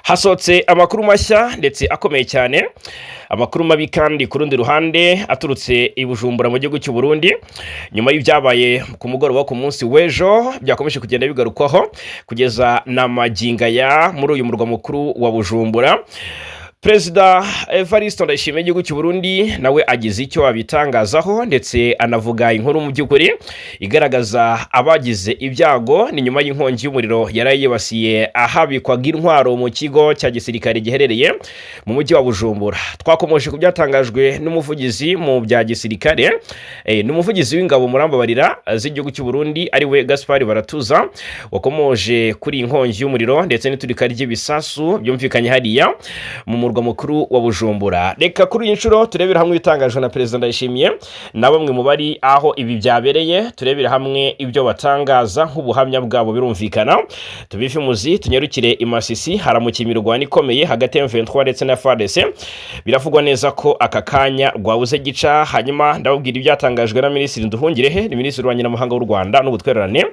Hasohotse amakuru mashya ndetse akomeye cyane, amakuru mabi kandi ku rundi ruhande aturutse i Bujumbura mu gihugu cy'u Burundi nyuma y'ibyabaye ku mugoroba ku munsi w'ejo byakomeje kugenda bigarukwaho kugeza na magingaya muri uyu murwa mukuru wa Bujumbura. Perezida Evariste Ndayishimiye igihugu cy'u Burundi nawe agize icyo abitangazaho ndetse anavuga inkuru mu by'ukuri igaragaza abagize ibyago ni nyuma y'inkongi y'umuriro yarayibasiye ahabikwaga intwaro mu kigo cya gisirikare giherereye mu mujyi wa Bujumbura. Twakomeje kubyatangajwe n'umuvugizi mu bya gisirikare n'umuvugizi w'ingabo murambabarira z'igihugu cy'u Burundi ari we Gaspard Baratuza wakomoje kuri inkongi y'umuriro ndetse n'iturika ry'ibisasu byumvikanye hariya mu murwa mukuru wa Bujumbura. Reka kuri iyi nshuro turebera hamwe ibitangajwe na Perezida Ndayishimiye na bamwe mu bari aho ibi byabereye, turebera hamwe ibyo batangaza nk'ubuhamya bwabo birumvikana. Tubife muzi tunyarukire imasisi haramukiye imirwano ikomeye hagati ya M23 ndetse na FARDC. Biravugwa neza ko aka kanya rwabuze gica. Hanyuma ndababwira ibyatangajwe na Minisitiri Nduhungirehe, ni Minisitiri w'Ububanyi n'Amahanga w'u Rwanda n'Ubutwererane,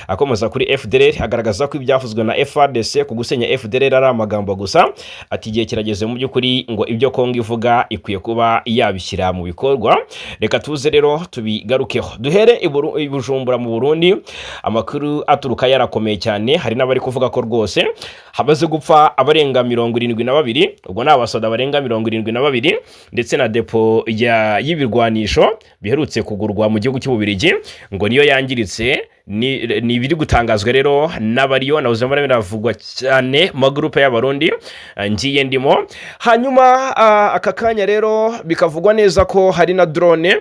akomeza kuri FDLR agaragaza ko ibyavuzwe na FARDC ku gusenya FDLR ari amagambo gusa, ati igihe kirageze mu by'ukuri ngo ibyo Kongo ivuga ikwiye kuba yabishyira mu bikorwa. Reka tuze rero tubigarukeho. Duhere i Bujumbura mu Burundi, amakuru aturuka yarakomeye cyane. Hari n'abari kuvuga ko rwose hamaze gupfa abarenga 72, ubwo ni abasoda barenga 72 ndetse na depo y'ibirwanisho biherutse kugurwa mu gihugu cy'Ububiligi ngo niyo yangiritse. Ni biri gutangazwa rero n'abariyo na uzamara biravugwa cyane mu groupe y'abarundi ngiye ndimo. Hanyuma aka kanya rero bikavugwa neza ko hari na drone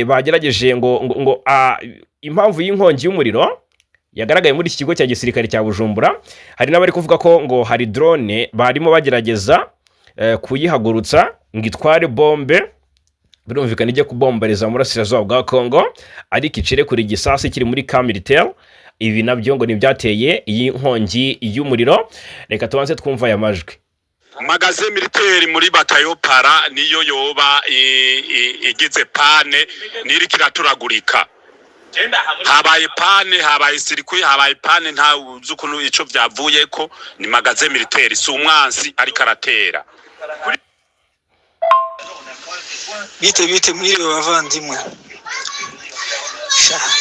bagerageje ngo impamvu y'inkongi y'umuriro yagaragaye muri iki kigo cya gisirikare cya Bujumbura. Hari n'abari kuvuga ko ngo hari drone barimo bagerageza kuyihagurutsa ngo itware bombe, birumvikana ijye kubombariza muri Burasirazuba bwa Kongo, ariko icire kuri gisasi kiri muri camp militaire. Ibi nabyo ngo nibyateye iyi nkongi y'umuriro. Reka tubanze twumva aya majwi. Magaze militaire muri batayo para niyo yoba igize pane niri kiraturagurika. Habaye sirikwi, habaye pane, nta uzukuntu ico byavuye ko ni magaze militaire, si umwansi ari karatera. Bite mwiriwe bavandimwe.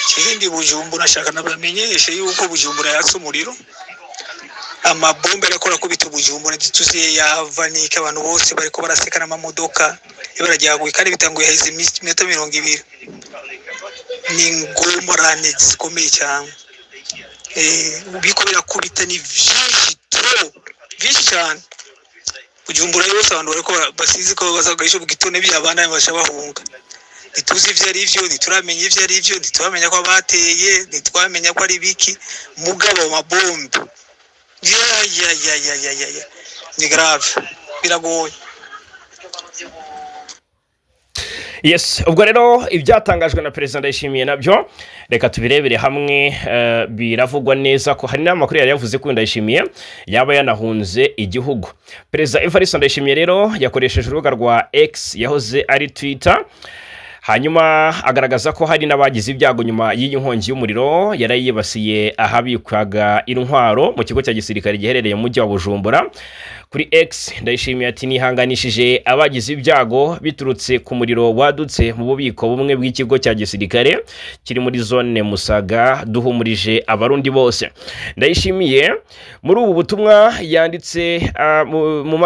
Kirindi Bujumbura shaka nabamenyeshe yuko Bujumbura yatse umuriro. Amabombe arakora ko bita Bujumbura tuziye yavanika, abantu bose bariko barasekana amamodoka ibarajyaguye kandi bitanguye heze iminota 20. Ni ngomorane zikomeye cyane. Biko birakubita ni vyinshi cyane. Bujumbura yose abantu bariko basizi ko bazagahisha bugitone by'abana bashabahunga. Nituzi ivyo ari byo, nituramenya ivyo ari byo, nitwamenya ko bateye, nitwamenya ko ari biki mugabo mabombe. Ni grave, biragoye. Yes, ubwo rero ibyatangajwe na Perezida Ndayishimiye nabyo reka tubirebere hamwe. Biravugwa neza ko hari n'amakuru yari yavuze ko Ndayishimiye yaba yanahunze igihugu. Perezida Evariste Ndayishimiye rero yakoresheje urubuga rwa X yahoze ari Twitter, hanyuma agaragaza ko hari n'abagize ibyago nyuma y'iyi nkongi y'umuriro yarayibasiye ahabikwaga intwaro mu kigo cya gisirikare giherereye mu mujyi wa Bujumbura. Kuri X Ndayishimiye ati nihanganishije abagize ibyago biturutse ku muriro wadutse mu bubiko bumwe bw'ikigo cya gisirikare kiri muri zone Musaga, duhumurije abarundi bose. Ndayishimiye muri ubu butumwa yanditse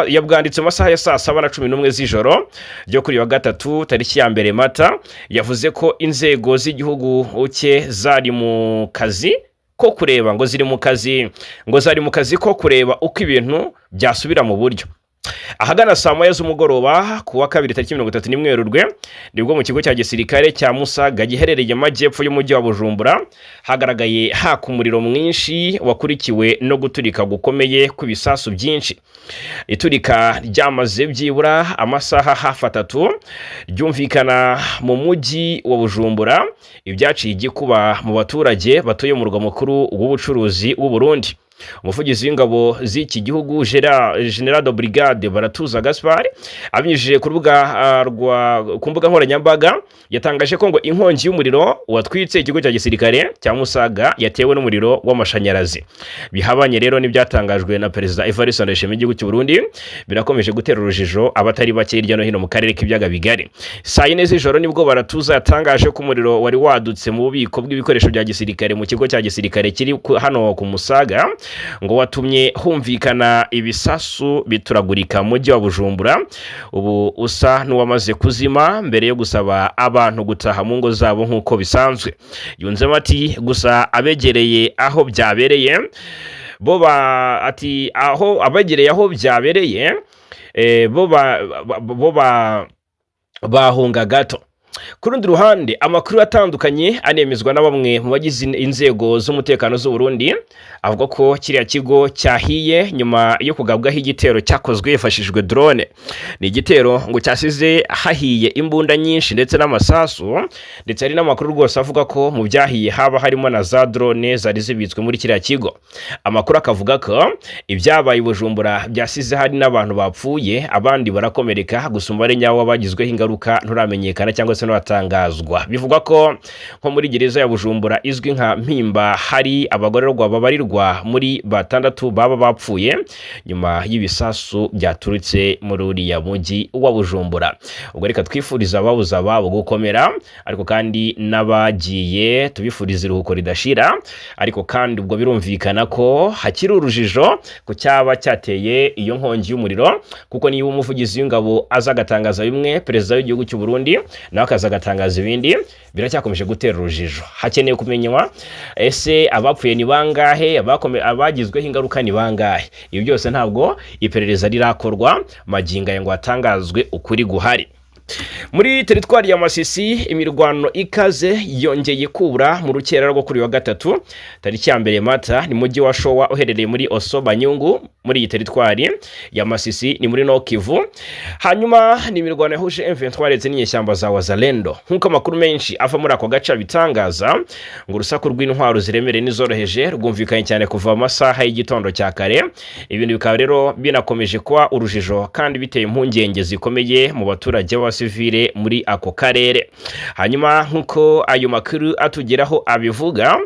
yabwanditse mu masaha ya 7:11 z'ijoro ryo kuri wa gatatu tariki ya 2 Mata, yavuze ko inzego z'igihugu cye zari mu kazi ko kureba ngo ziri mu kazi ko kureba uko ibintu byasubira mu buryo. Ahagana saa moya z'umugoroba ku wa 2 tariki 31 Werurwe nibwo mu kigo cya gisirikare cya Musaga giherereye mu majyepfo y'umujyi wa Bujumbura hagaragaye haka umuriro mwinshi wakurikiwe no guturika gukomeye kw'ibisasu byinshi. Iturika ryamaze byibura amasaha hafi 3 ryumvikana mu mujyi wa Bujumbura, ibyaciye igikuba mu baturage batuye mu murwa mukuru w'ubucuruzi w'u Burundi. umuvugizi w'ingabo z'iki gihugu General de Brigade Baratuza Gaspard abinyujije ku rubuga ku mbuga nkoranyambaga yatangaje ko ngo inkongi y'umuriro watwitse ikigo cya gisirikare cya Musaga yatewe n'umuriro w'amashanyarazi. Bihabanye rero n'ibyatangajwe na Perezida Evariste Ndayishimiye w'igihugu cy'u Burundi birakomeje gutera urujijo abatari bake hirya no hino mu karere k'ibyaga bigari. Saa 4 z'ijoro nibwo Baratuza yatangaje ko umuriro wari wadutse mu bubiko bw'ibikoresho bya gisirikare mu kigo cya gisirikare kiri hano ku Musaga, ngo watumye humvikana ibisasu bituragurika mu mujyi wa Bujumbura, ubu usa n'uwamaze kuzima mbere yo gusaba abantu gutaha mu ngo zabo nk'uko bisanzwe. Yunzemo ati gusa abegereye aho byabereye aho abegereye aho byabereye bahunga gato. Ku rundi ruhande amakuru atandukanye anemezwa na bamwe mu bagize inzego z'umutekano z'u Burundi avuga ko kiriya kigo cyahiye nyuma yo kugabwaho igitero cyakozwe hifashishijwe drone. Ni igitero ngo cyasize hahiye imbunda nyinshi ndetse n'amasasu, ndetse hari n'amakuru rwose avuga ko mu byahiye haba harimo na za drone zari zibitswe muri kiriya kigo. Amakuru akavuga ko ibyabaye Bujumbura byasize hari n'abantu bapfuye, abandi barakomereka, gusa umubare nyawo wabagizweho ingaruka nturamenyekana cyangwa se n'atangazwa. Bivugwa ko nko muri gereza ya Bujumbura izwi nka Mpimba hari abagororwa babarirwa muri 6 baba bapfuye nyuma y'ibisasu byaturutse muri uriya mujyi wa Bujumbura. Ubwo reka twifuriza ababuze ababo gukomera, ariko kandi n'abagiye tubifuriza iruhuko ridashira, ariko kandi ubwo birumvikana ko hakiri urujijo ku cyaba cyateye iyo nkongi y'umuriro, kuko niba umuvugizi w'ingabo azagatangaza bimwe, perezida w'igihugu cy'u Burundi nawe akazatangaza ibindi, biracyakomeje gutera urujijo. Hakeneye kumenywa ese abapfuye ni bangahe, abagizweho ingaruka ni bangahe. Ibi byose ntabwo iperereza rirakorwa maginga ngo hatangazwe ukuri guhari. Muri teritwari ya Masisi imirwano ikaze yongeye kubura mu rukera rwo kuri wa gatatu tariki ya 2 Mata ni mujyi wa Showa uherereye muri Osoba Nyungu muri teritwari ya Masisi ni muri Nord Kivu. Hanyuma ni imirwano yahuje M23 ndetse n'inyeshyamba za Wazalendo. Nkuko amakuru menshi ava muri ako gace bitangaza ngo urusaku rw'intwaro ziremereye n'izoroheje rwumvikanye cyane kuva amasaha y'igitondo cya kare. Ibintu bikaba rero binakomeje kuba urujijo kandi biteye impungenge zikomeye mu baturage b'abasivile muri ako karere. Hanyuma nkuko ayo makuru atugeraho abivuga,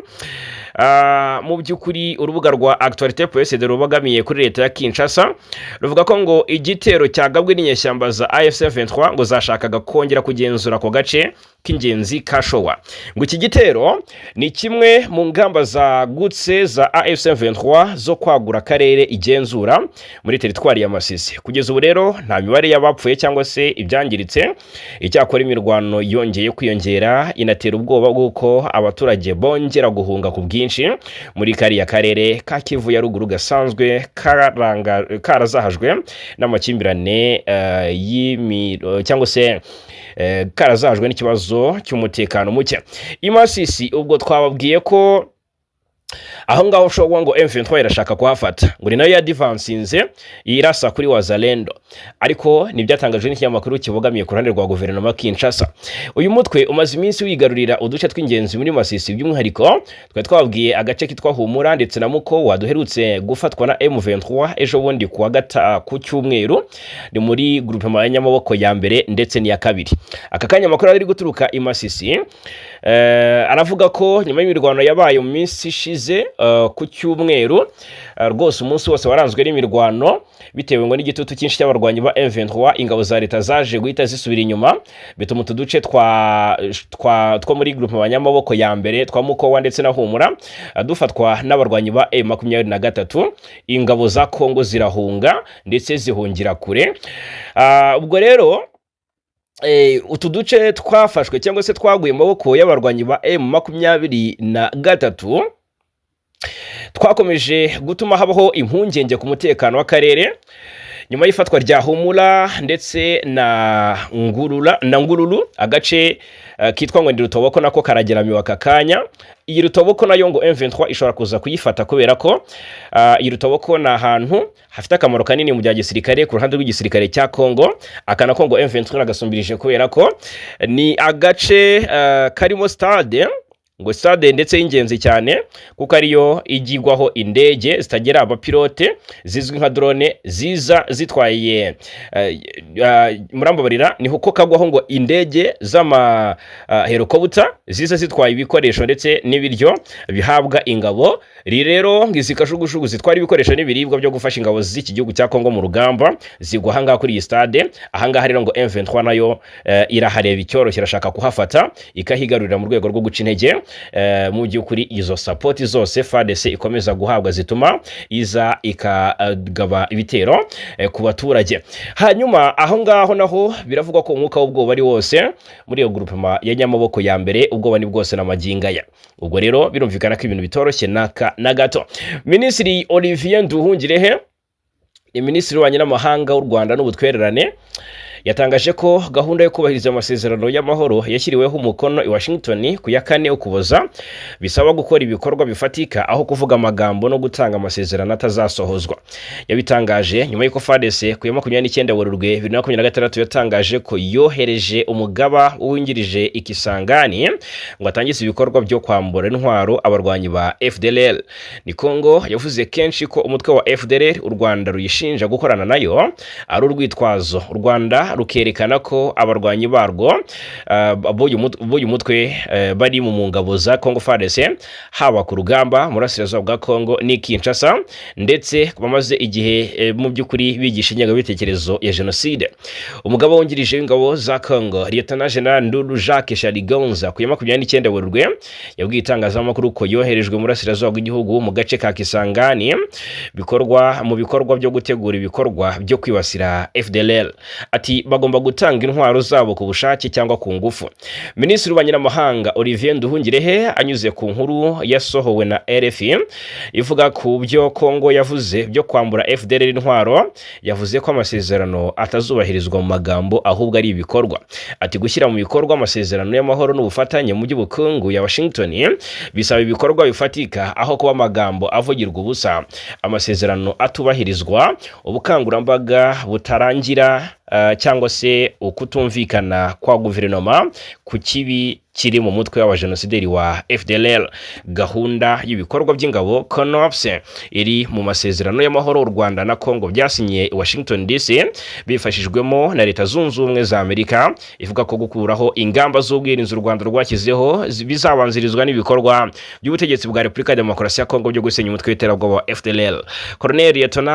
mu by'ukuri urubuga rwa Actualité.cd rubagamiye kuri leta ya Kinshasa ruvuga ko ngo igitero cyagabwe n'inyeshyamba za AFC 23 ngo zashakaga kongera kugenzura ako gace k'ingenzi ka Showa. Ngo iki gitero ni kimwe mu ngamba zagutse za AFC 23 zo kwagura karere igenzura muri teritwari ya Masisi. Kugeza ubu rero nta mibare y'abapfuye cyangwa se ibyangiritse, icyakora imirwano yongeye kwiyongera inatera ubwoba bw'uko abaturage bongera guhunga ku bwinshi muri kariya karere ka Kivu ya ruguru gasanzwe karazahajwe n'amakimbirane cyangwa se karazahajwe n'ikibazo cy'umutekano muke. Imasisi ubwo twababwiye ko aho ngaho Showa ngo M23 irashaka kuhafata, ngo ni nayo ya divansinze irasa kuri Wazalendo, ariko nibyatangajwe n'ikinyamakuru kibogamiye ku ruhande rwa guverinoma Kinshasa. Uyu mutwe umaze iminsi wigarurira uduce tw'ingenzi muri Masisi, by'umwihariko twababwiye agace kitwa Humura ndetse na Muko waduherutse gufatwa na M23 ejo bundi ku cyumweru ni muri groupement ya Nyamaboko ya mbere ndetse n'iya kabiri. Aka kanyamakuru ari guturuka i Masisi aravuga ko nyuma y'imirwano yabaye mu minsi ishize ku cyumweru rwose umunsi wose waranzwe n'imirwano bitewe ngo n'igitutu cyinshi cy'abarwanyi ba M23, ingabo za leta zaje guhita zisubira inyuma, bituma utuduce two muri groupe abanyamaboko ya mbere twa Mukowa ndetse na Humura dufatwa n'abarwanyi ba M23. Ingabo za Kongo zirahunga ndetse zihungira kure. Ubwo rero utu duce twafashwe cyangwa se twaguye mu maboko y'abarwanyi ba M23 twakomeje gutuma habaho impungenge ku mutekano w'akarere nyuma y'ifatwa rya Humura ndetse na Ngurulu, agace kitwa ngo ndi Rutoboko nako karageramiwe aka kanya. Iyi Rutoboko nayo ngo M23 ishobora kuza kuyifata kubera ko iyi Rutoboko na ahantu hafite akamaro kanini mu bya gisirikare ku ruhande rw'igisirikare cya Kongo, akana ko ngo M23 agasumbirije kubera ko ni agace karimo stade ngo stade ndetse y'ingenzi cyane kuko ariyo igigwaho indege zitagera abapilote zizwi nka drone ziza zitwaye murambabarira niho ko kagwaho ngo indege z'ama helicopter ziza zitwaye ibikoresho ndetse n'ibiryo bihabwa ingabo rero ngizikashugujugu zitwara ibikoresho n'ibiribwa byo gufasha ingabo z'iki gihugu cya Kongo mu rugamba zigwa hanga kuri iyi stade ahanga rero ngo M23 nayo irahareba icyoroshye irashaka kuhafata ikahigarurira mu rwego rwo guca intege mu by'ukuri izo support zose FARDC ikomeza guhabwa zituma iza ikagaba ibitero ku baturage. Hanyuma aho ngaho naho biravugwa ko umwuka w'ubwoba ari wose muri iyo groupement ya Nyamaboko ya mbere ubwoba ni bwose n'amagingaya. Ubwo rero birumvikana ko ibintu bitoroshye na gato. Minisitiri Olivier Nduhungirehe ni minisitiri w'ububanyi n'amahanga w'u Rwanda n'ubutwererane yatangaje ko gahunda yo kubahiriza amasezerano y'amahoro yashyiriweho umukono i Washington ku ya 4 Ukuboza bisaba gukora ibikorwa bifatika aho kuvuga amagambo no gutanga amasezerano atazasohozwa. Yabitangaje nyuma y'uko FARDC ku ya 29 Werurwe 2026 yatangaje ko yohereje umugaba w'ingirije ikisangani ngo atangize ibikorwa byo kwambura intwaro abarwanyi ba FDLR. Ni Kongo yavuze kenshi ko umutwe wa FDLR u Rwanda ruyishinja gukorana nayo ari urwitwazo. U Rwanda rukerekana ko abarwanyi barwo boyu mutwe bari mu ngabo za Kongo FARDC haba ku rugamba murasirazuba bwa Kongo ni Kinshasa ndetse bamaze igihe mu by'ukuri bigisha ingengabitekerezo ya genocide. Umugabo wungirije w'ingabo za Kongo Lieutenant General Ndulu Jacques Chaligonza ku ya 29 Werurwe yabwiye itangazamakuru ko yoherejwe murasirazuba bw'igihugu mu gace ka Kisangani bikorwa byo gutegura ibikorwa byo kwibasira FDLR. Ati bagomba gutanga intwaro zabo ku bushake cyangwa ku ngufu. Minisitiri w'ububanyi n'amahanga Olivier Nduhungirehe anyuze ku nkuru yasohowe na RFI ivuga ku byo Kongo yavuze byo kwambura FDLR intwaro yavuze ko amasezerano atazubahirizwa mu magambo ahubwo ari ibikorwa. Ati gushyira mu bikorwa amasezerano y'amahoro n'ubufatanye mu by'ubukungu ya Washington bisaba ibikorwa bifatika aho kuba amagambo avugirwa ubusa. Amasezerano atubahirizwa ubukangurambaga butarangira cyangwa se ukutumvikana kwa guverinoma ku kibi kiri mu mutwe w'abajenosideri wa FDLR. Gahunda y'ibikorwa by'ingabo CONOPS iri mu masezerano y'amahoro u Rwanda na Kongo byasinye Washington DC bifashijwemo na Leta Zunze Ubumwe za Amerika ivuga ko gukuraho ingamba z'ubwirinzi u Rwanda rwakizeho bizabanzirizwa n'ibikorwa by'ubutegetsi bwa Repubulika ya Demokarasi ya Kongo byo gusenya umutwe w'iterabwoba wa FDLR.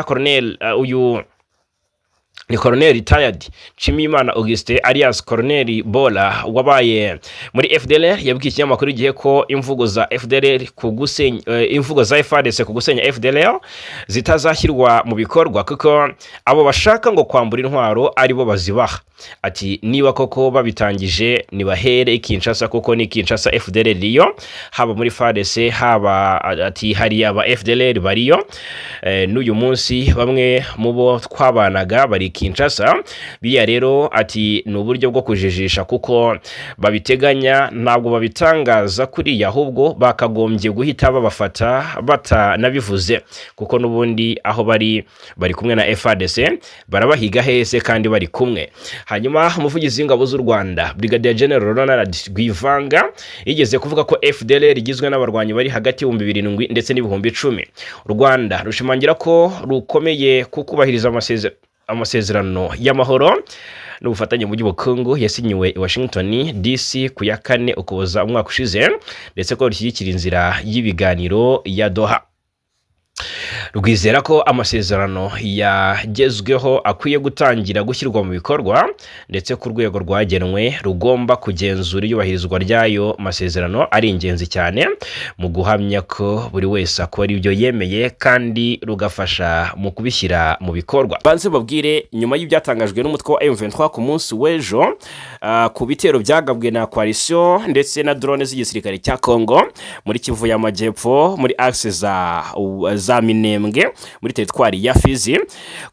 Colonel uyu ni Colonel retired Chimimana Auguste alias Colonel Bola wabaye muri FDLR yabwiye ikinyamakuru igihe ko imvugo za FDLR imvugo za FARDC ku gusenya FDLR zitazashyirwa mu bikorwa kuko abo bashaka ngo kwambura intwaro ari bo bazibaha. Ati niba koko babitangije nibahere Kinshasa kuko ni Kinshasa FDLR riyo haba muri FARDC haba ati hari aba FDLR bariyo n'uyu munsi bamwe mu bo twabanaga bari Kinshasa biya rero ati n'uburyo bwo kujijisha kuko babiteganya ntabwo babitangaza kuri ahubwo bakagombye guhita babafata batanabivuze kuko nubundi aho bari kumwe na FARDC barabahiga hese kandi bari kumwe. Hanyuma umuvugizi w'ingabo z'u Rwanda Brigadier General Ronald Rwivanga yigeze kuvuga ko FDLR igizwe n'abarwanyi bari hagati y'7,000 ndetse n'10,000. U Rwanda rushimangira ko rukomeye kukubahiriza amasezerano y'amahoro n'ubufatanye mu by'ubukungu yasinyiwe i Washington DC ku ya 4 Ukuboza umwaka ushize ndetse ko rushyigikira inzira y'ibiganiro ya Doha. Rwizera ko amasezerano yagezweho akwiye gutangira gushyirwa mu bikorwa ndetse ku rwego rwagenwe rugomba kugenzura iyubahirizwa ryayo masezerano ari ingenzi cyane mu guhamya ko buri wese akora ibyo yemeye kandi rugafasha mu kubishyira mu bikorwa. Banze babwire nyuma y'ibyatangajwe n'umutwe wa M23 ku munsi w'ejo ku bitero byagabwe na coalition ndetse na drone z'igisirikare cya Kongo muri Kivu y'Amajyepfo muri axe za Minembwe muri teritwari ya Fizi.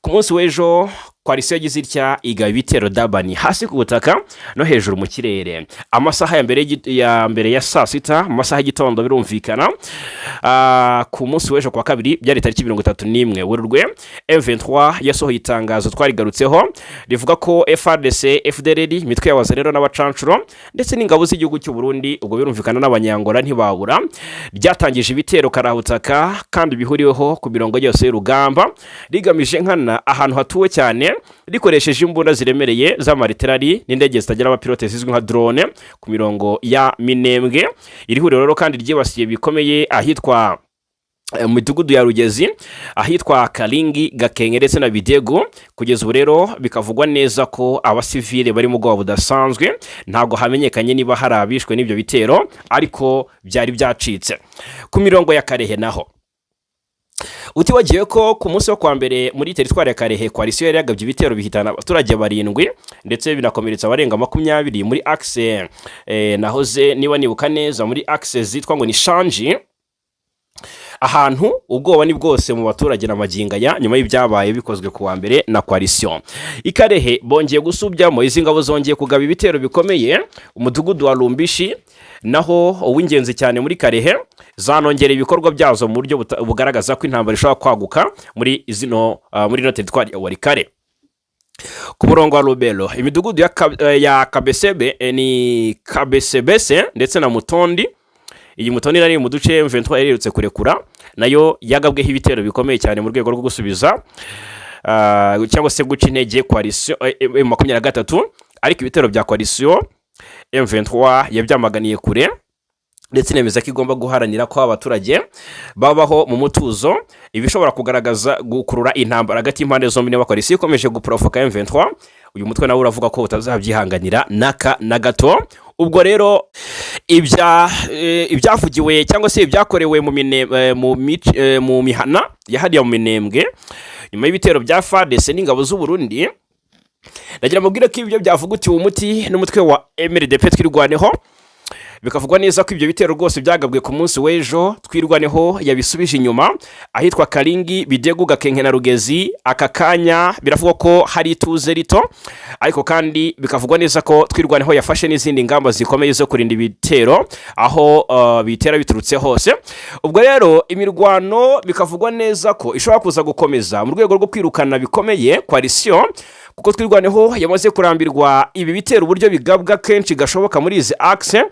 Ku munsi w'ejo koalisiyo yagize itya igaba ibitero Dabani hasi ku butaka no hejuru mu kirere. Amasaha ya mbere ya saa sita mu masaha y'igitondo birumvikana ku munsi w'ejo kwa kabiri byari tariki 31 Werurwe, M23 yasohoye itangazo twarigarutseho rivuga ko FARDC, FDLR, imitwe y'abazarero n'abacancuro ndetse n'ingabo z'igihugu cy'u Burundi, ubwo birumvikana n'abanyangora ntibabura, ryatangije ibitero karahutaka kandi bihuriweho ku mirongo yose y'urugamba, rigamije nkana ahantu hatuwe cyane, rikoresheje imbunda ziremereye z'amariterari n'indege zitagira abapilote zizwi nka drone ku mirongo ya Minembwe. Iri huriro rero kandi ryibasiye bikomeye ahitwa mu midugudu ya Rugezi, ahitwa Kalingi, Gakenke ndetse na Bidego. Kugeza ubu rero bikavugwa neza ko abasivile bari mu bwoba budasanzwe, ntabwo hamenyekanye niba hari abishwe n'ibyo bitero, ariko byari byacitse. Ku mirongo ya Karehe naho utibagiye ko ku munsi wo kwa mbere muri teritwari ya Karehe koalisiyo yari yagabye ibitero bihitana abaturage 7 ndetse binakomeretsa abarenga 20 muri axe nahoze niba nibuka neza muri axe zitwa ngo ni Shanji. Ahantu ubwoba ni bwose mu baturage n'amagingaya nyuma y'ibyabaye bikozwe ku wa mbere na koalisiyo. Ikarehe bongeye gusubyamo izi ngabo zongeye kugaba ibitero bikomeye umudugudu wa Lumbishi, naho uw'ingenzi cyane muri Karehe zanongera ibikorwa byazo mu buryo bugaragaza ko intambara ishobora kwaguka muri no teritwari ya Warikare. Ku murongo wa Lubero imidugudu ya Kabesebe ni Kabesebese ndetse na Mutondi. Iyi Mutondi nari mu duce M23 yarirutse kurekura, nayo yagabweho ibitero bikomeye cyane mu rwego rwo gusubiza cyangwa se guca intege koalisiyo M23, ariko ibitero bya koalisiyo M23 yabyamaganiye kure ndetse nemeza ko igomba guharanira ko abaturage babaho mu mutuzo, ibishobora kugaragaza gukurura intambara hagati y'impande zombi n'abakoalisiyo ikomeje guprovoka M23. Uyu mutwe nawe uravuga ko utazabyihanganira naka na gato. Ubwo rero ibyavugiwe cyangwa se ibyakorewe mu mihana yahariya mu Minembwe nyuma y'ibitero bya FARDC n'ingabo z'u Burundi, ndagira mubwire ko ibyo byavugutiwe umuti n'umutwe wa MRDP twirwaneho. Bikavugwa neza ko ibyo bitero rwose byagabwe ku munsi w'ejo twirwaneho yabisubije inyuma ahitwa Kalingi, Bidego, Gakenke na Rugezi. Aka kanya biravugwa ko hari ituze rito, ariko kandi bikavugwa neza ko twirwaneho yafashe n'izindi ngamba zikomeye zo kurinda ibitero aho bitera biturutse hose. Ubwo rero imirwano bikavugwa neza ko ishobora kuza gukomeza mu rwego rwo kwirukana bikomeye koalisiyo, kuko twirwaneho yamaze kurambirwa ibi bitero uburyo bigabwa kenshi gashoboka muri izi axe.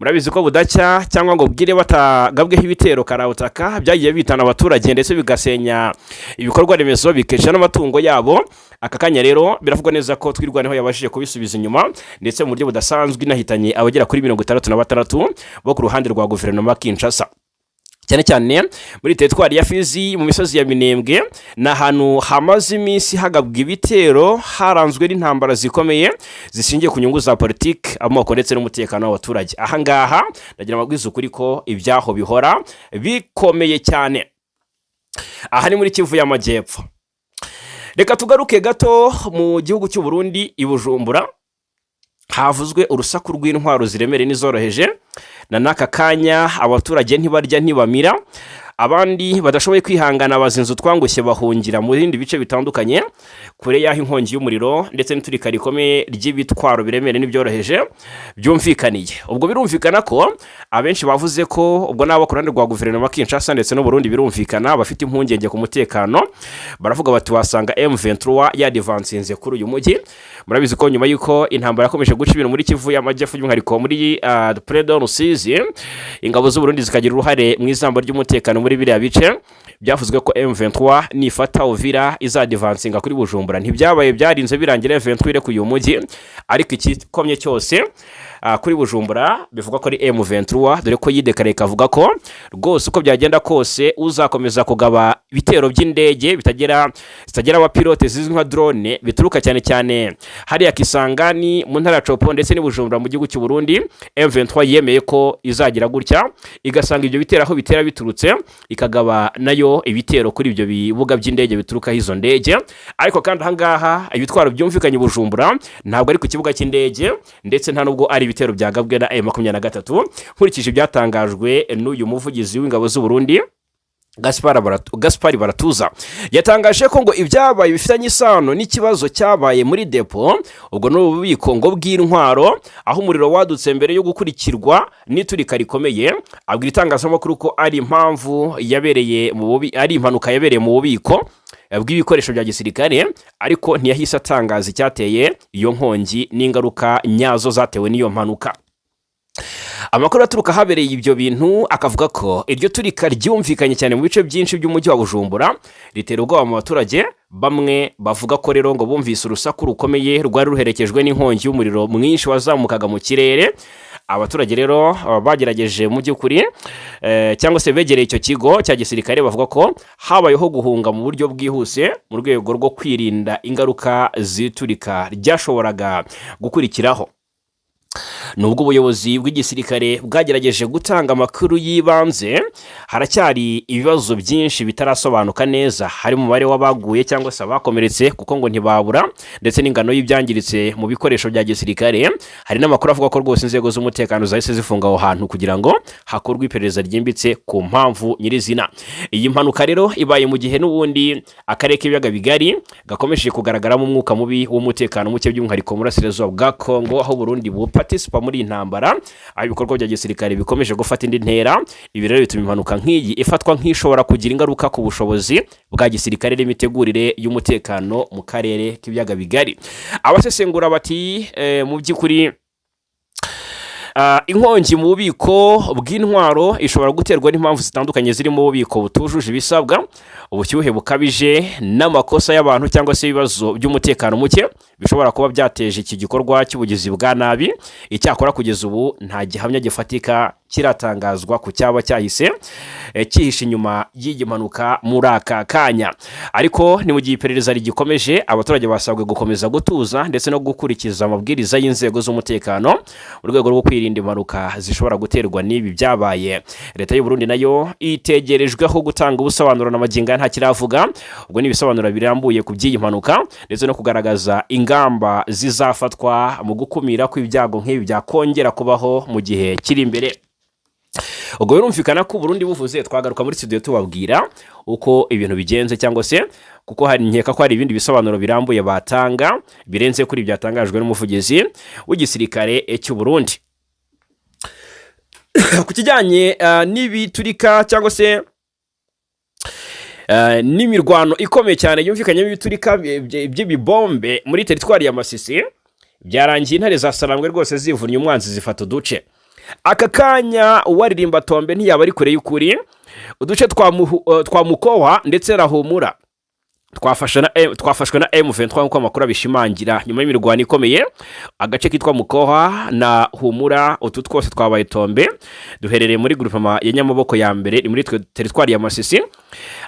Murabizi ko budacya cyangwa ngo bwire batagabweho ibitero karahutaka byagiye bitana abaturage ndetse bigasenya ibikorwa remezo bikesha n'amatungo yabo. Aka kanya rero biravugwa neza ko twirwaneho yabashije kubisubiza inyuma ndetse mu buryo budasanzwe inahitanye abagera kuri 66 bo ku ruhande rwa guverinoma Kinshasa, cyane cyane muri teritwari ya Fizi mu misozi ya Minembwe. Na hanu hamaze iminsi hagabwa ibitero haranzwe n'intambara zikomeye zishingiye ku nyungu za politiki, amoko ndetse n'umutekano w'abaturage. Aha ngaha ndagira amabwiza ukuri ko ibyaho bihora bikomeye cyane. Aha ni muri Kivu y'Amajyepfo. Reka tugaruke gato mu gihugu cy'u Burundi i Bujumbura, havuzwe urusaku rw'intwaro ziremere n'izoroheje. Na naka kanya abaturage ntibarya ntibamira, abandi badashoboye kwihangana bazinzu twangushye bahungira mu bindi bice bitandukanye kure y'aho inkongi y'umuriro ndetse n'iturika rikomeye ry'ibitwaro biremere n'ibyoroheje byumvikaniye. Ubwo birumvikana ko abenshi bavuze ko ubwo nabo ku ruhande rwa guverinoma Kinshasa ndetse no Burundi birumvikana bafite impungenge ku mutekano, baravuga bati wasanga M23 yadivansinze kuri uyu mujyi. Murabizi ko nyuma y'uko intambara yakomeje guca ibintu muri Kivu y'Amajyepfo by'umwihariko muri Predo Rusizi, ingabo z'u Burundi zikagira uruhare mu izamba ry'umutekano muri biriya bice. Byavuzwe ko M23 nifata Uvira izadivansinga kuri Bujumbura. Ntibyabaye byarinze birangira M23 ire ku uyu mujyi, ariko ikikomye cyose kuri Bujumbura bivuga ko ari M23, dore ko yidekare kavuga ko rwose uko byagenda kose uzakomeza kugaba bitero by'indege zitagira abapilote zizwi nka drone bituruka cyane cyane hariya Kisangani mu ntara ya Copo ndetse ni Bujumbura mu gihugu cy'u Burundi. M23 yemeye ko izagira gutya igasanga ibyo bitera aho bitera biturutse, ikagaba nayo ibitero kuri ibyo bibuga by'indege bituruka hizo ndege. Ariko kandi ahangaha ibitwaro byumvikanye Bujumbura ntabwo ari ku kibuga cy'indege ndetse nta nubwo ari ibitero byagabwe na M23 nkurikije ibyatangajwe n'uyu muvugizi w'ingabo z'u Burundi Gaspari Baratuza yatangaje ko ngo ibyabaye bifitanye isano n'ikibazo cyabaye muri depo ubwo n'ububiko ngo bw'intwaro aho umuriro wadutse mbere yo gukurikirwa n'iturika rikomeye. Abwira itangazamakuru ko ari impanuka yabereye mu bubiko bw'ibikoresho bya gisirikare, ariko ntiyahise atangaza icyateye iyo nkongi n'ingaruka nyazo zatewe n'iyo mpanuka. Amakuru aturuka habereye ibyo bintu akavuga ko iryo turika ryumvikanye cyane mu bice byinshi by'umujyi wa Bujumbura, ritera ubwoba mu baturage. Bamwe bavuga ko rero ngo bumvise urusaku rukomeye rwari ruherekejwe n'inkongi y'umuriro mwinshi wazamukaga mu kirere. Abaturage rero bagerageje mu by'ukuri cyangwa se begereye icyo kigo cya gisirikare, bavuga ko habayeho guhunga mu buryo bwihuse mu rwego rwo kwirinda ingaruka z'iturika ryashoboraga gukurikiraho. Nubwo ubuyobozi bw'igisirikare bwagerageje gutanga amakuru y'ibanze, haracyari ibibazo byinshi bitarasobanuka neza, hari umubare w'abaguye cyangwa se abakomeretse kuko ngo ntibabura, ndetse n'ingano y'ibyangiritse mu bikoresho bya gisirikare. Hari n'amakuru avuga ko rwose inzego z'umutekano zahise zifunga aho hantu kugira ngo hakorwe iperereza ryimbitse ku mpamvu nyirizina. Iyi mpanuka rero ibaye mu gihe n'ubundi akarere k'ibiyaga bigari gakomeje kugaragaramo umwuka mubi w'umutekano muke, by'umwihariko mu burasirazuba bwa Kongo, aho Burundi buparticipa muri intambara, aho ibikorwa bya gisirikare bikomeje gufata indi ntera. Ibi rero bituma impanuka nk'iyi ifatwa nk'ishobora kugira ingaruka ku bushobozi bwa gisirikare n'imitegurire y'umutekano mu karere k'ibiyaga bigari. Abasesengura bati mu by'ukuri inkongi mu bubiko bw'intwaro ishobora guterwa n'impamvu zitandukanye zirimo ububiko butujuje ibisabwa, ubushyuhe bukabije, n'amakosa y'abantu cyangwa se ibibazo by'umutekano muke bishobora kuba byateje iki gikorwa cy'ubugizi bwa nabi. Icyakora kugeza ubu nta gihamya gifatika kiratangazwa ku cyaba cyahise cyihishe inyuma y'iyi mpanuka muri aka kanya. Ariko ni mu gihe iperereza rigikomeje, abaturage basabwe gukomeza gutuza ndetse no gukurikiza amabwiriza y'inzego z'umutekano mu rwego rwo kwirinda impanuka zishobora guterwa n'ibi byabaye. Leta y'u Burundi nayo itegerejweho gutanga ubusobanuro n'amagingo nta kiravuga, ubwo n'ibisobanuro birambuye ku by'iyi mpanuka ndetse no kugaragaza ingamba zizafatwa mu gukumira ko ibyago nk'ibi byakongera kubaho mu gihe kiri imbere. Ubwo birumvikana ko Burundi buvuze, twagaruka muri studio tubabwira uko ibintu bigenze, cyangwa se kuko hari nkeka ko hari ibindi bisobanuro birambuye batanga birenze kuri byatangajwe n'umuvugizi w'igisirikare cy'u Burundi. Ku kijyanye n'ibiturika cyangwa se n'imirwano ikomeye cyane yumvikanye ibiturika by'ibibombe muri teritwari ya Masisi, byarangiye intare za Sarambwe rwose zivunnye umwanzi zifata uduce. Aka kanya uwaririmba Tombe ntiyaba ari kure y'ukuri. Uduce twa Mukowa ndetse na Humura twafashwe na M23 nk'uko amakuru abishimangira nyuma y'imirwano ikomeye. Agace kitwa Mukowa na Humura, utu twose twabaye Tombe, duherereye muri groupement ya Nyamaboko ya mbere muri teritwari ya Masisi.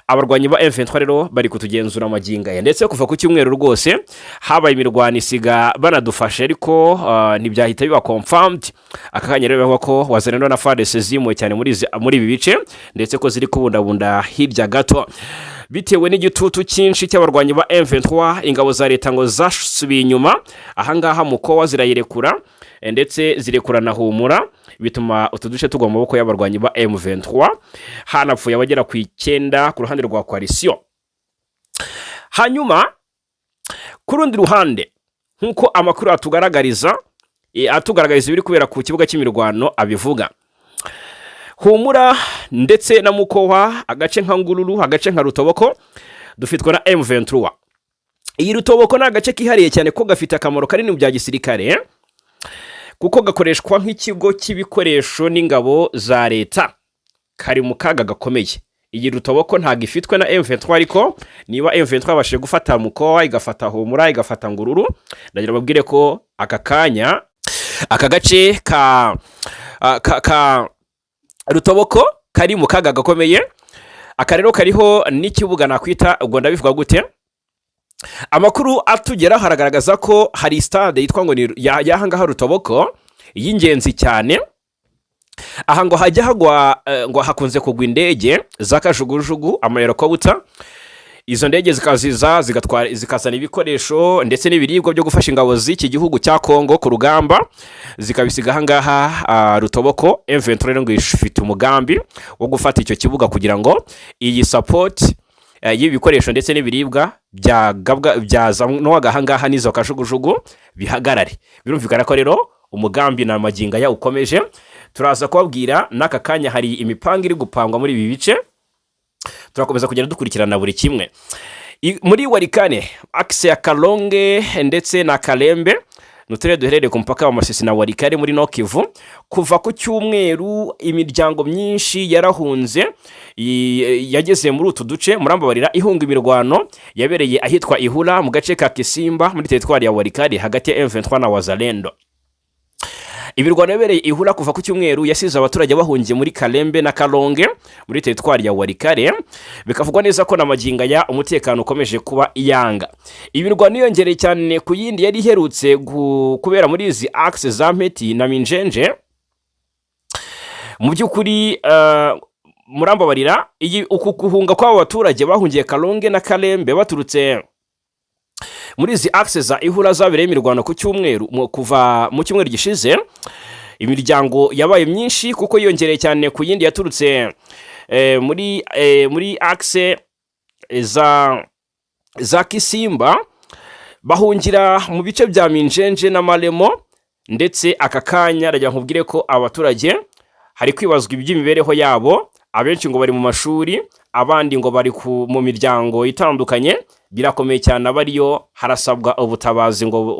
Abarwanyi ba M23 rero bari kutugenzura amaginga, ndetse kuva ku cyumweru rwose habaye imirwano isiga banadufashe, ariko ntibyahita biba confirmed. Aka kanya rero bavuga ko Wazalendo na FARDC zimwe cyane muri ibi bice, ndetse ko ziri kubundabunda hirya gato bitewe n'igitutu cyinshi cy'abarwanyi ba M23. Ingabo za leta ngo zasubiye inyuma, ahangaha Mukowa zirayirekura ndetse zirekura na Humura, bituma utuduce tugwa mu maboko y'abarwanyi ba M23. Hanapfuye abagera ku 9 ku ruhande rwa coalition. Hanyuma ku rundi ruhande, nkuko amakuru atugaragariza ibiri kubera ku kibuga cy'imirwano abivuga, Humura ndetse na Mukowa, agace nka Ngururu, agace nka Rutoboko dufitwa na M23. Iyi Rutoboko ni agace kihariye cyane ko gafite akamaro kanini mu bya gisirikare, kuko gakoreshwa nk'ikigo cy'ibikoresho n'ingabo za leta, kari mu kaga gakomeye. Iyi Rutoboko ntago ifitwe na M23, ariko niba M23 abashije gufata Mukowa, igafata Humura, igafata Ngururu, ndagira babwire ko aka kanya aka gace ka Rutoboko kari mu kaga gakomeye. Aka rero kariho n'ikibuga nakwita, ubwo ndabivuga gute, amakuru atugera haragaragaza ko hari stade yitwa ngo yahangaha Rutoboko y'ingenzi cyane. Aha ngo hajya hagwa ngo hakunze kugwa indege z'akajugujugu, amayero ko buta. izo ndege zikaziza zikazana ibikoresho ndetse n'ibiribwa byo gufasha ingabo z'iki gihugu cya Kongo ku rugamba, zikabisiga ahangaha Rutoboko. M23 rero ngo ifite umugambi wo gufata icyo kibuga kugira ngo iyi support y'ibikoresho ndetse n'ibiribwa byazanwaga ahangaha n'izo kashugujugu bihagarare. Birumvikana ko rero umugambi na maginga ya ukomeje. Turaza kubabwira n'aka kanya hari imipanga iri gupangwa muri ibi bice, turakomeza kugenda dukurikirana buri kimwe. Muri Walikale, axe ya Kalonge ndetse na Kalembe, n'uturere duherereye ku mupaka wa Masisi na Walikale muri Nord Kivu, kuva ku cyumweru imiryango myinshi yarahunze yageze muri utu duce. Murambabarira, ihunga imirwano yabereye ahitwa Ihura mu gace ka Kisimba muri teritwari ya Walikale hagati ya M23 na Wazalendo. Ibirwano yabereye Ihura kuva ku cyumweru yasize abaturage bahungiye muri Kalembe na Kalonge muri teritwari ya Walikale, bikavugwa neza ko na maginga ya umutekano ukomeje kuba iyanga. Ibirwano yongereye cyane ku yindi yari iherutse kubera muri izi axe za Mpeti na Minjenje. Mu by'ukuri murambabarira, uku guhunga kw'abo baturage bahungiye Kalonge na Kalembe baturutse muri izi axe za Ihura zabereye imirwano ku cyumweru, kuva mu cyumweru gishize imiryango yabaye myinshi kuko yongereye cyane ku yindi yaturutse muri axe za Kisimba, bahungira mu bice bya Minjenje na Malemo. Ndetse aka kanya rajya nkubwire ko abaturage hari kwibazwa iby'imibereho yabo, abenshi ngo bari mu mashuri, abandi ngo bari mu miryango itandukanye. Birakomeye cyane, abariyo harasabwa ubutabazi ngo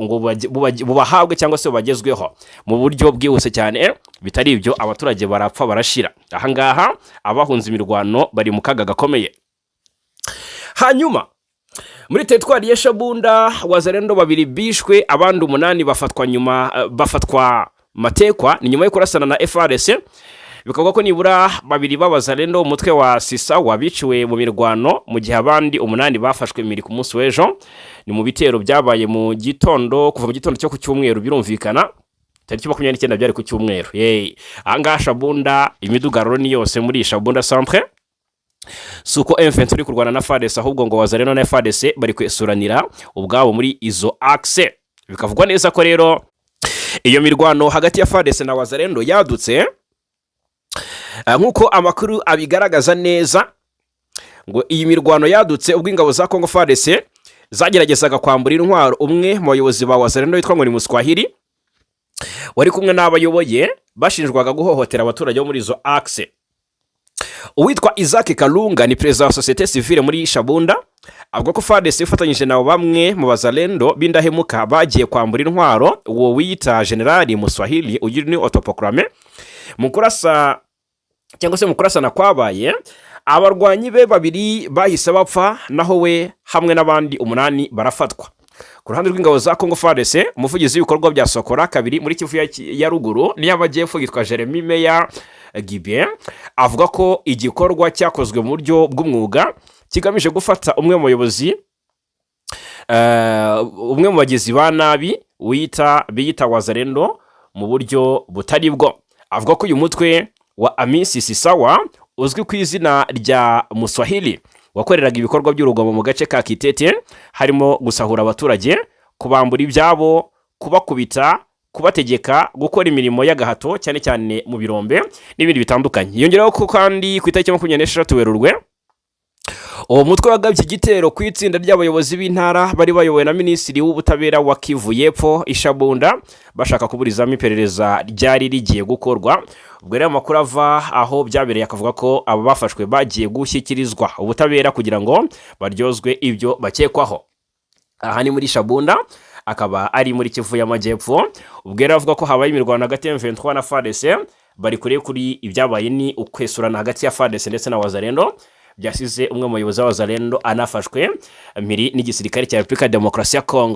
bubahabwe cyangwa se bagezweho mu buryo bwihuse cyane. Bitari ibyo abaturage barapfa barashira. Ahangaha abahunze imirwano bari mu kaga gakomeye. Hanyuma muri teritwari ya Shabunda, Wazalendo 2 bishwe, abandi 8 bafatwa matekwa ni nyuma yo kurasana na FARDC. Bikavuga ko nibura 2 b'Abazalendo umutwe wa Sisa wabiciwe mu mirwano, mu gihe abandi 8 bafashwe miri ku munsi w'ejo. Ni mu bitero byabaye mu gitondo, kuva mu gitondo cyo ku cyumweru. Birumvikana tariki 29 byari ku cyumweru. Ahangaha Shabunda imidugararo ni yose muri Shabunda centre. Suko M23 uri kurwana na FARDC, ahubwo ngo Wazalendo na FARDC bari kwesuranira ubwabo muri izo axe. Bikavugwa neza ko rero iyo mirwano hagati ya FARDC na Wazalendo yadutse, nkuko amakuru abigaragaza neza, ngo iyi mirwano yadutse ubwo ingabo za Congo FARDC zageragezaga kwambura intwaro umwe mu bayobozi ba Wazalendo witwa ngo ni Muswahili, wari kumwe n'abayoboye bashinjwaga guhohotera abaturage bo muri izo axe. Uwitwa Isaac Kalunga ni perezida wa societe civile muri Shabunda, avuga ko FARDC ifatanyije nabo bamwe mu Bazalendo bindahemuka bagiye kwambura intwaro uwo wiyita Generali Muswahili ugira ni autoproclamé. Mu kurasana kwabaye, abarwanyi be 2 bahise bapfa, naho we hamwe n'abandi 8 barafatwa. Ku ruhande rw'ingabo za Congo FARDC, umuvugizi w'ibikorwa bya Sokora 2 muri Kivu ya ruguru n'iy'amajyepfo yitwa Jeremy Meya Gibien, avuga ko igikorwa cyakozwe mu buryo bw'umwuga kigamije gufata umwe mu bagizi ba nabi biyita Wazalendo mu buryo butari bwo. Avuga ko uyu mutwe wa Amisi Sisawa uzwi ku izina rya Muswahili wakoreraga ibikorwa by'urugomo mu gace ka Kitete, harimo gusahura abaturage, kubambura ibyabo, kubakubita, kubategeka gukora imirimo y'agahato cyane cyane mu birombe n'ibindi bitandukanye. Yongeraho ko kandi ku itariki 26 Werurwe uwo mutwe wagabye igitero ku itsinda ry'abayobozi b'intara bari bayobowe na Minisitiri w'Ubutabera wa Kivu y'Epfo Ishabunda, bashaka kuburizamo iperereza ryari rigiye gukorwa. Ubwo rero amakuru ava aho byabereye akavuga ko abo bafashwe bagiye gushyikirizwa ubutabera kugira ngo baryozwe ibyo bakekwaho. Aha ni muri Shabunda, akaba ari muri Kivu y'Amajyepfo. Ubwo rero avuga ko habaye imirwano hagati ya M23 na FARDC, bari kuri ibyabaye ni ukwesurana hagati ya FARDC ndetse na Wazalendo, byasize umwe mu bayobozi wa Wazalendo anafashwe mpiri n'igisirikare cya Repubulika ya Demokarasi ya Kongo.